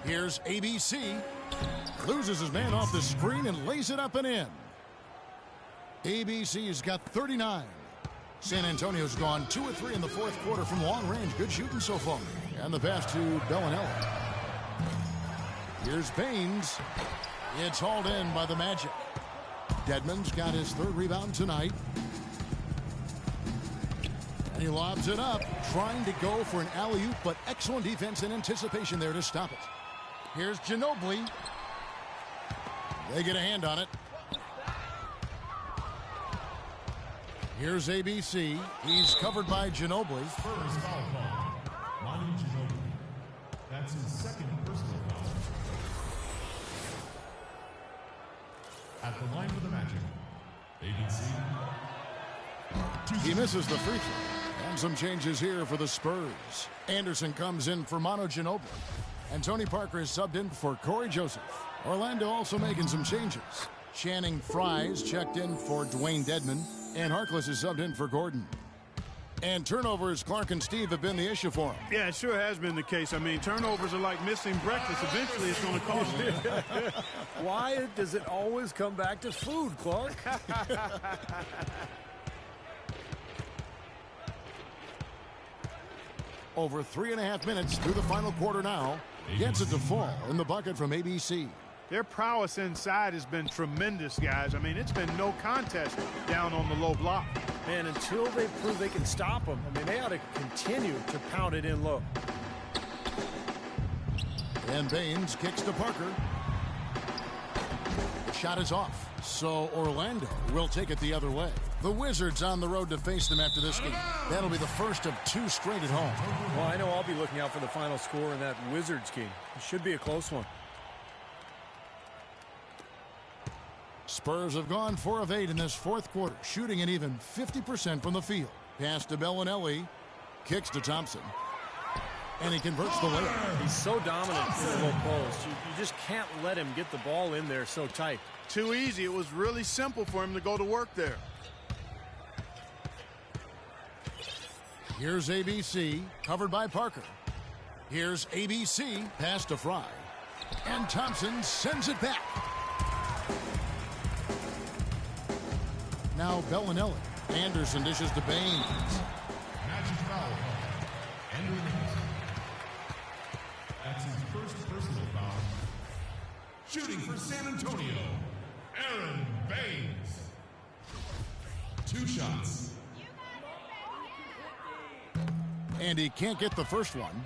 Here's ABC. Loses his man off the screen and lays it up and in. ABC's got 39. San Antonio's gone 2 of 3 in the fourth quarter from long range. Good shooting so far. And the pass to Bellinelli. Here's Baines. It's hauled in by the Magic. Dedmon's got his 3rd rebound tonight. And he lobs it up, trying to go for an alley-oop, but excellent defense and anticipation there to stop it. Here's Ginobili. They get a hand on it. Here's ABC. He's covered by Ginobili. First foul call. Manu Ginobili. That's his 2nd personal foul. At the line for the Magic, ABC. He misses the free throw. And some changes here for the Spurs. Anderson comes in for Manu Ginobili. And Tony Parker is subbed in for Corey Joseph. Orlando also making some changes. Channing Frye's checked in for Dwayne Dedmon. And Harkless is subbed in for Gordon. And turnovers, Clark and Steve, have been the issue for him. Yeah, it sure has been the case. I mean, turnovers are like missing breakfast. Eventually, it's going to cost you. Why does it always come back to food, Clark? Over 3.5 minutes through the final quarter now. Gets it to fall in the bucket from ABC. Their prowess inside has been tremendous, guys. I mean, it's been no contest down on the low block. And until they prove they can stop them, I mean, they ought to continue to pound it in low. And Baines kicks to Parker. The shot is off. So Orlando will take it the other way. The Wizards on the road to face them after this game. That'll be the first of 2 straight at home. Well, I know I'll be looking out for the final score in that Wizards game. It should be a close one. Spurs have gone 4 of 8 in this fourth quarter, shooting an even 50% from the field. Pass to Bellinelli. Kicks to Thompson. And he converts the layup. He's so dominant in the low post. You just can't let him get the ball in there so tight. Too easy. It was really simple for him to go to work there. Here's ABC, covered by Parker. Here's ABC, pass to Fry. And Thompson sends it back. Now Bellinelli. Anderson dishes to Baines. Magic foul. Andrew Nicholson. That's his first personal foul. Shooting for San Antonio, Aaron Baines. 2 shots. And he can't get the first one.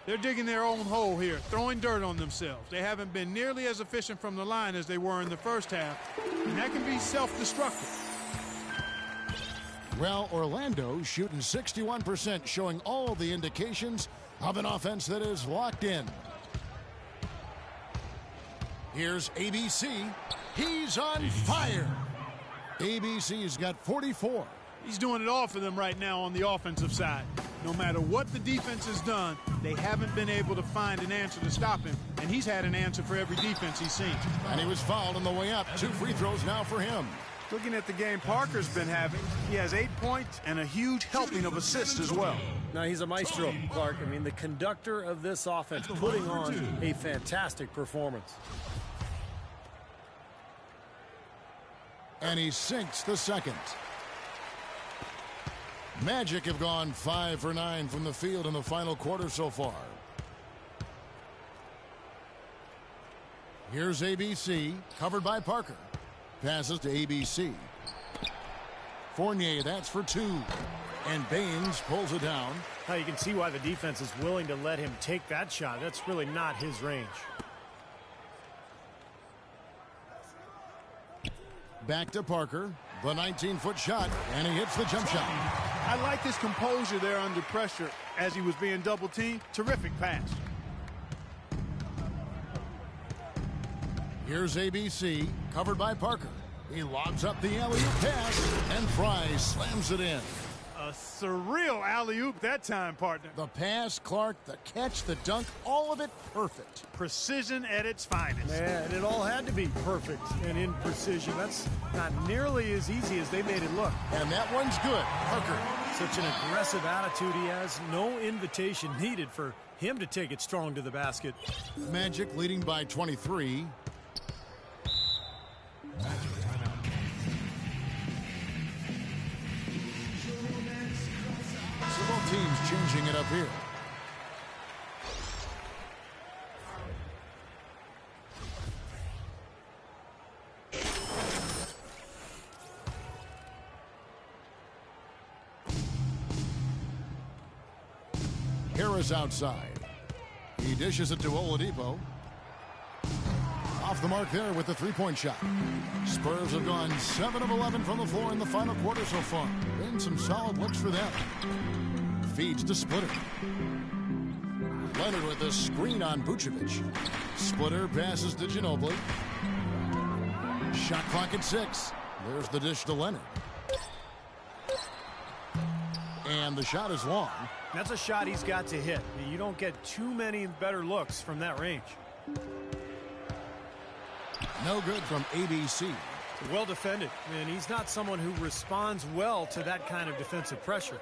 They're digging their own hole here, throwing dirt on themselves. They haven't been nearly as efficient from the line as they were in the first half, and that can be self-destructive. Well, Orlando shooting 61%, showing all the indications of an offense that is locked in. Here's ABC. He's on fire. ABC's got 44. He's doing it all for them right now on the offensive side. No matter what the defense has done, they haven't been able to find an answer to stop him. And he's had an answer for every defense he's seen. And he was fouled on the way up. 2 free throws now for him. Looking at the game Parker's been having, he has 8 points and a huge helping of assists as well. Now, he's a maestro, Clark. I mean, the conductor of this offense, putting on a fantastic performance. And he sinks the second. Magic have gone 5 for 9 from the field in the final quarter so far. Here's ABC, covered by Parker. Passes to ABC. Fournier, that's for 2. And Baines pulls it down. Now you can see why the defense is willing to let him take that shot. That's really not his range. Back to Parker. The 19-foot shot, and he hits the jump shot. I like his composure there under pressure as he was being double-teamed. Terrific pass. Here's ABC, covered by Parker. He lobs up the alley-oop pass, and Fry slams it in. A surreal alley-oop that time, partner. The pass, Clark, the catch, the dunk, all of it perfect. Precision at its finest. Yeah, and it all had to be perfect and in precision. That's not nearly as easy as they made it look. And that one's good. Parker. Such an aggressive attitude he has. No invitation needed for him to take it strong to the basket. Magic leading by 23. Magic timeout. So both teams changing it up here. Harris outside. He dishes it to Oladipo. Off the mark there with the three-point shot. Spurs have gone 7 of 11 from the floor in the final quarter so far. Been some solid looks for them. Feeds to Splitter. Leonard with a screen on Vucevic. Splitter passes to Ginobili. Shot clock at 6. There's the dish to Leonard. And the shot is long. That's a shot he's got to hit. You don't get too many better looks from that range. No good from ABC. Well defended, and he's not someone who responds well to that kind of defensive pressure.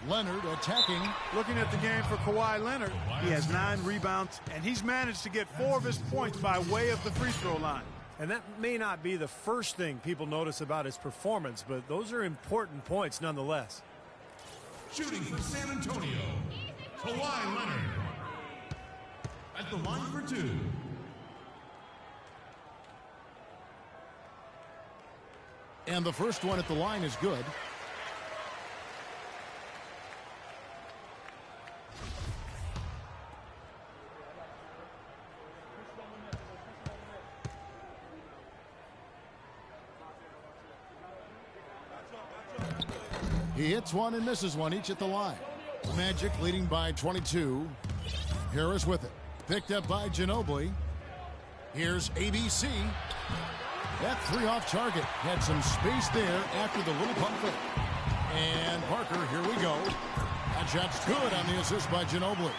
Leonard attacking. Looking at the game for Kawhi Leonard, he has 9 rebounds, and he's managed to get 4 of his points by way of the free throw line. And that may not be the first thing people notice about his performance, but those are important points nonetheless. Shooting for San Antonio, Kawhi Leonard. At the line for 2. And the first one at the line is good. He hits one and misses one, each at the line. Magic leading by 22. Harris with it. Picked up by Ginobili. Here's ABC. That 3 off target. Had some space there after the little pump fake. And Parker, here we go. That shot's good on the assist by Ginobili.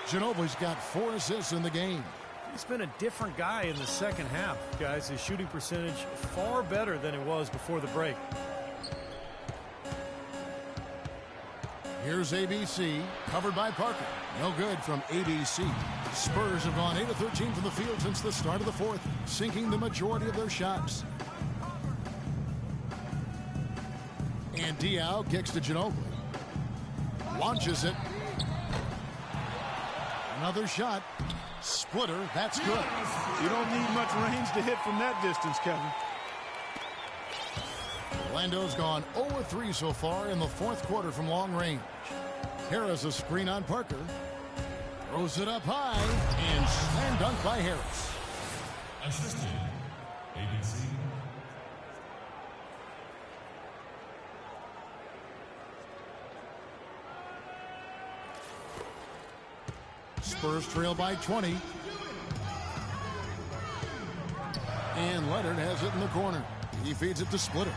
Ginobili's got 4 assists in the game. He's been a different guy in the second half, guys. His shooting percentage far better than it was before the break. Here's ABC, covered by Parker. No good from ABC. Spurs have gone 8 of 13 from the field since the start of the fourth, sinking the majority of their shots. And Diaw kicks to Ginobili. Launches it. Another shot. Splitter, that's good. You don't need much range to hit from that distance, Kevin. Orlando's gone 0-3 so far in the fourth quarter from long range. Harris a screen on Parker. Throws it up high and slam dunk by Harris. Assisted, ABC. Spurs trail by 20. And Leonard has it in the corner. He feeds it to Splitter.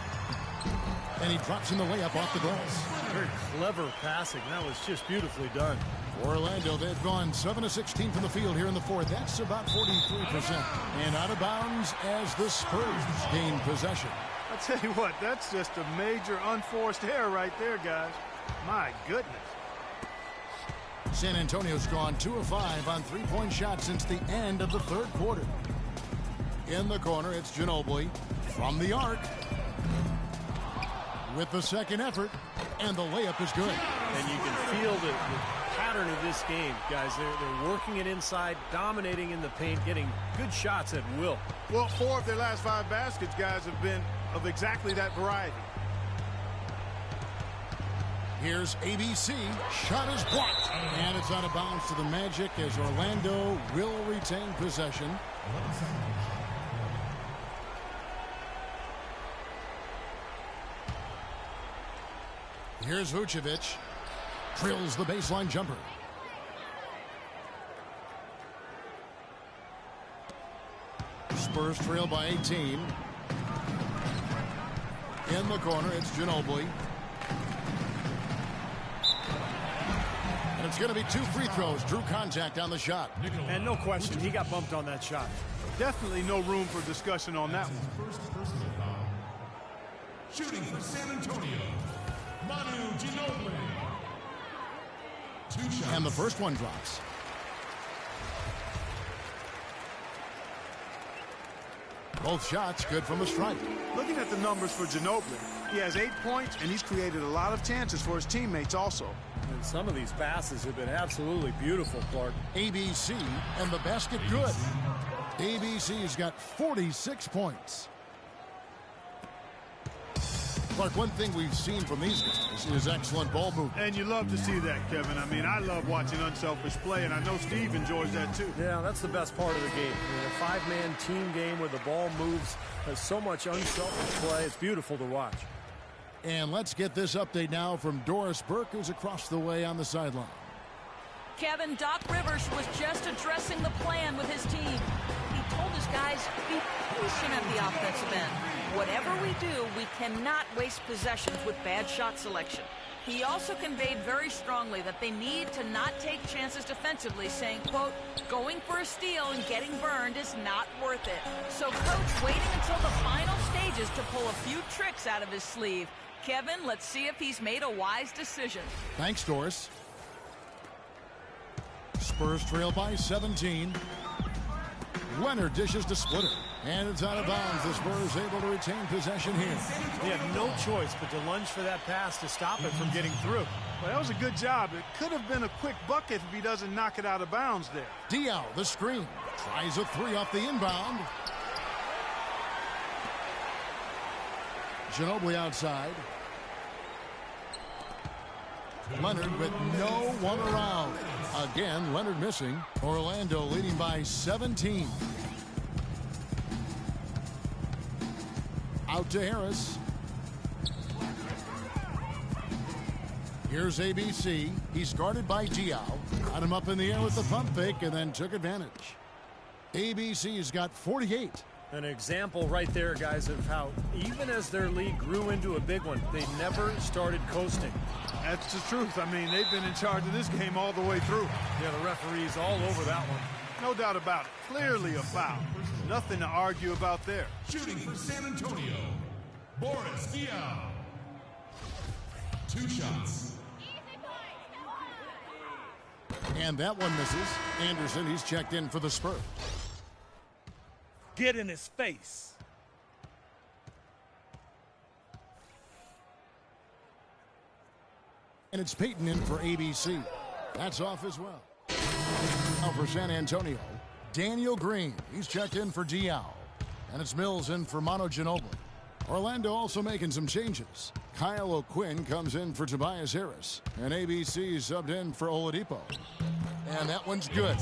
And he drops in the layup off the glass. Very clever passing. That was just beautifully done. Orlando, they've gone 7 of 16 from the field here in the fourth. That's about 43%. And out of bounds as the Spurs gain possession. I'll tell you what, that's just a major unforced error right there, guys. My goodness. San Antonio's gone 2 of 5 on three-point shots since the end of the third quarter. In the corner, it's Ginobili from the arc. With the second effort, and the layup is good. And you can feel the pattern of this game, guys. They're working it inside, dominating in the paint, getting good shots at will. Well, 4 of their last 5 baskets, guys, have been of exactly that variety. Here's ABC. Shot is blocked. And it's out of bounds to the Magic as Orlando will retain possession. Here's Vucevic. Drills the baseline jumper. Spurs trail by 18. In the corner, it's Ginobili. And it's going to be 2 free throws. Drew contact on the shot. And no question, he got bumped on that shot. Definitely no room for discussion on that one. First personal foul. Shooting for San Antonio, Manu Ginobili. 2 shots. And the first one drops. Both shots good from the strike. Looking at the numbers for Ginobili, he has 8 points, and he's created a lot of chances for his teammates also. And some of these passes have been absolutely beautiful, Clark. ABC, and the basket good. ABC's got 46 points. Clark, one thing we've seen from these guys is excellent ball movement. And you love to see that, Kevin. I mean, I love watching unselfish play, and I know Steve enjoys that too. Yeah, that's the best part of the game. I mean, a 5-man team game where the ball moves. There's so much unselfish play. It's beautiful to watch. And let's get this update now from Doris Burke, who's across the way on the sideline. Kevin, Doc Rivers was just addressing the plan with his team. He told his guys, be patient at the offensive end. Whatever we do, we cannot waste possessions with bad shot selection. He also conveyed very strongly that they need to not take chances defensively, saying, quote, going for a steal and getting burned is not worth it. So Coach waiting until the final stages to pull a few tricks out of his sleeve. Kevin, let's see if he's made a wise decision. Thanks, Doris. Spurs trail by 17. Leonard dishes to Splitter. And it's out of bounds. The Spurs able to retain possession here. He had no choice but to lunge for that pass to stop it from getting through. Well, that was a good job. It could have been a quick bucket if he doesn't knock it out of bounds there. Diaw, the screen. Tries a 3 off the inbound. Ginobili outside. Leonard with no one around. Again, Leonard missing. Orlando leading by 17. Out to Harris. Here's ABC. He's guarded by Diaw. Got him up in the air with the pump fake and then took advantage. ABC's got 48. An example right there, guys, of how even as their lead grew into a big one, they never started coasting. That's the truth. I mean, they've been in charge of this game all the way through. Yeah, the referee's all over that one. No doubt about it. Clearly a foul. Nothing to argue about there. Shooting for San Antonio, Boris Diaw. 2 shots. And that one misses. Anderson, he's checked in for the Spurs. Get in his face. And it's Peyton in for ABC. That's off as well. Now for San Antonio, Daniel Green. He's checked in for Diaw. And it's Mills in for Manu Ginobili. Orlando also making some changes. Kyle O'Quinn comes in for Tobias Harris. And ABC subbed in for Oladipo. And that one's good.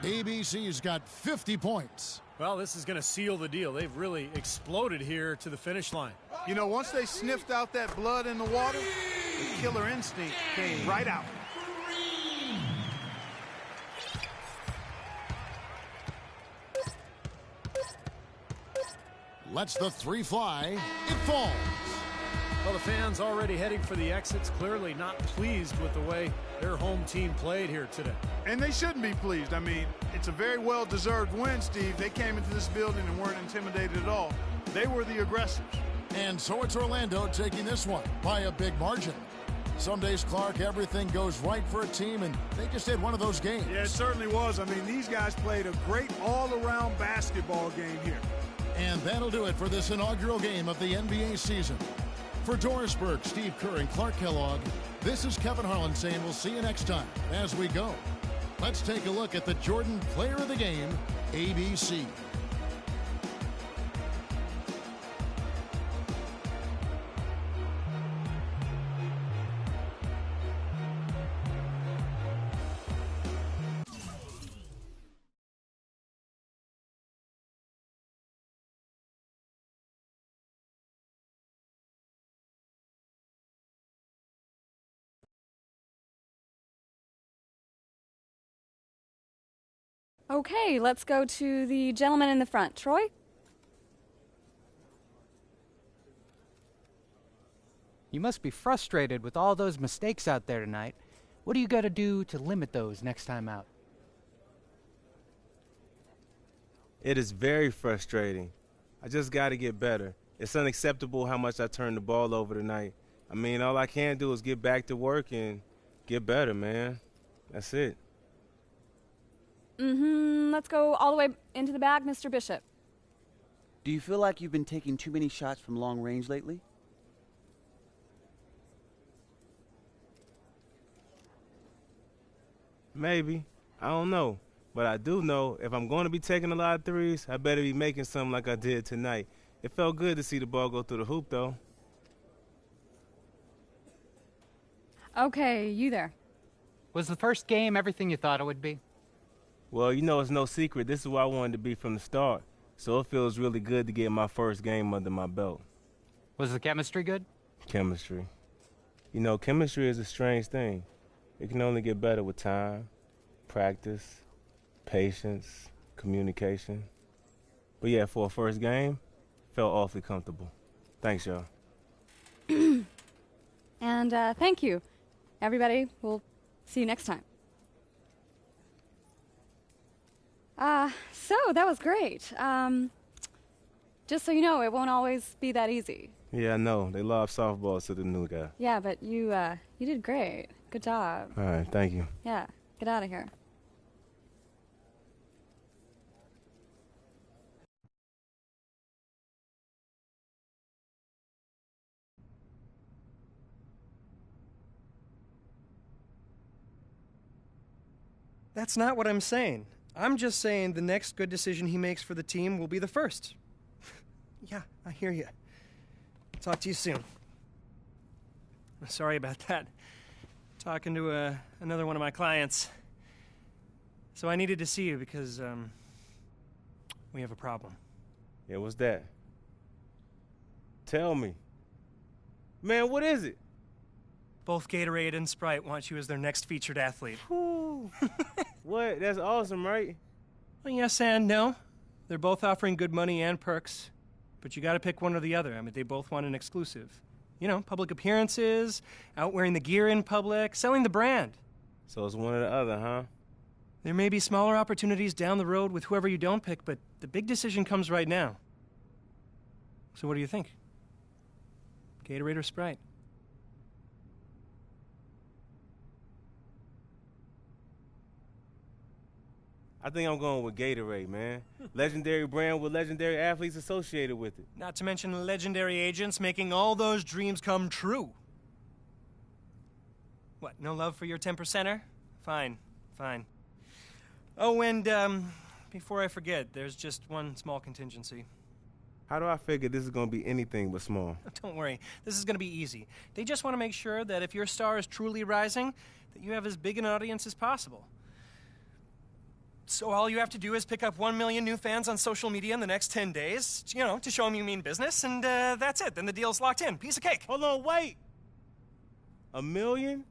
ABC's got 50 points. Well, this is going to seal the deal. They've really exploded here to the finish line. You know, once they sniffed out that blood in the water, the killer instinct came right out. Lets the three fly. It falls. Well, the fans already heading for the exits, clearly not pleased with the way their home team played here today. And they shouldn't be pleased. I mean, it's a very well-deserved win, Steve. They came into this building and weren't intimidated at all. They were the aggressors. And so it's Orlando taking this one by a big margin. Some days, Clark, everything goes right for a team, and they just had one of those games. Yeah, it certainly was. I mean, these guys played a great all-around basketball game here. And that'll do it for this inaugural game of the NBA season. For Doris Burke, Steve Kerr, and Clark Kellogg, this is Kevin Harlan saying we'll see you next time as we go. Let's take a look at the Jordan Player of the Game, ABC. Okay, let's go to the gentleman in the front. Troy? You must be frustrated with all those mistakes out there tonight. What do you got to do to limit those next time out? It is very frustrating. I just got to get better. It's unacceptable how much I turned the ball over tonight. I mean, all I can do is get back to work and get better, man. That's it. Let's go all the way into the bag, Mr. Bishop. Do you feel like you've been taking too many shots from long range lately? Maybe. I don't know. But I do know if I'm going to be taking a lot of threes, I better be making some like I did tonight. It felt good to see the ball go through the hoop, though. Okay, you there. Was the first game everything you thought it would be? Well, you know, it's no secret. This is where I wanted to be from the start. So it feels really good to get my first game under my belt. Was the chemistry good? Chemistry. You know, chemistry is a strange thing. It can only get better with time, practice, patience, communication. But yeah, for a first game, felt awfully comfortable. Thanks, y'all. And thank you, everybody. We'll see you next time. So that was great. Just so you know, it won't always be that easy. Yeah, I know. They lob softballs to the new guy. Yeah, but you did great. Good job. All right, thank you. Yeah, get out of here. That's not what I'm saying. I'm just saying the next good decision he makes for the team will be the first. Yeah, I hear you. Talk to you soon. Sorry about that. Talking to another one of my clients. So I needed to see you because we have a problem. Yeah, what's that? Tell me. Man, what is it? Both Gatorade and Sprite want you as their next featured athlete. What? That's awesome, right? Well, yes and no. They're both offering good money and perks, but you got to pick one or the other. I mean, they both want an exclusive. You know, public appearances, out wearing the gear in public, selling the brand. So it's one or the other, huh? There may be smaller opportunities down the road with whoever you don't pick, but the big decision comes right now. So what do you think? Gatorade or Sprite? I think I'm going with Gatorade, man. Legendary brand with legendary athletes associated with it. Not to mention legendary agents making all those dreams come true. What, no love for your 10%er? Fine, fine. Oh, and before I forget, there's just one small contingency. How do I figure this is going to be anything but small? Don't worry, this is going to be easy. They just want to make sure that if your star is truly rising, that you have as big an audience as possible. So all you have to do is pick up 1 million new fans on social media in the next 10 days, you know, to show them you mean business, and that's it. Then the deal's locked in. Piece of cake. Hold on, wait. 1 million?